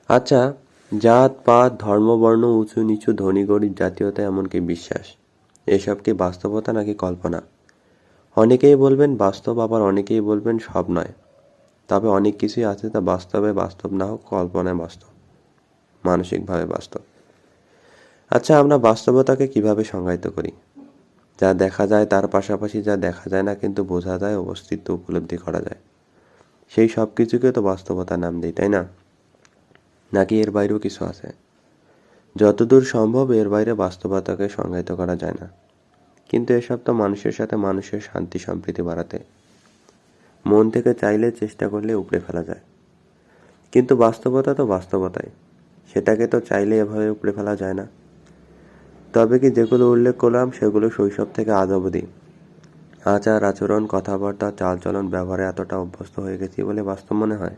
আচ্ছা, জাত পাত ধর্ম বর্ণ উঁচু নিচু ধনী গরিব জাতীয়তা এমনকি বিশ্বাস, এসব কি বাস্তবতা নাকি কল্পনা? অনেকেই বলবেন বাস্তব, আবার অনেকেই বলবেন সব নয়। তবে অনেক কিছুই আছে তা বাস্তবে বাস্তব না হোক কল্পনায় বাস্তব, মানসিকভাবে বাস্তব। আচ্ছা, আমরা বাস্তবতাকে কিভাবে সংজ্ঞায়িত করি? যা দেখা যায় তার পাশাপাশি যা দেখা যায় না কিন্তু বোঝা যায় ও অস্তিত্ব উপলব্ধি করা যায়, সেই সব কিছুকে তো বাস্তবতার নাম দিই, তাই না? নাকি এর বাইরেও কিছু আছে? যতদূর সম্ভব এর বাইরে বাস্তবতাকে সংজ্ঞায়িত করা যায় না, কিন্তু এসব তো মানুষের সাথে মানুষের শান্তি সম্প্রীতি বাড়াতে মন থেকে চাইলে চেষ্টা করলে উপড়ে ফেলা যায়। কিন্তু বাস্তবতা তো বাস্তবতাই, সেটাকে তো চাইলে এভাবে উপড়ে ফেলা যায় না। তবে কি যেগুলো উল্লেখ করলাম সেগুলো শৈশব থেকে আজ অবধি আচার আচরণ কথাবার্তা চালচলন ব্যবহারে এতটা অভ্যস্ত হয়ে গেছি বলে বাস্তব মনে হয়?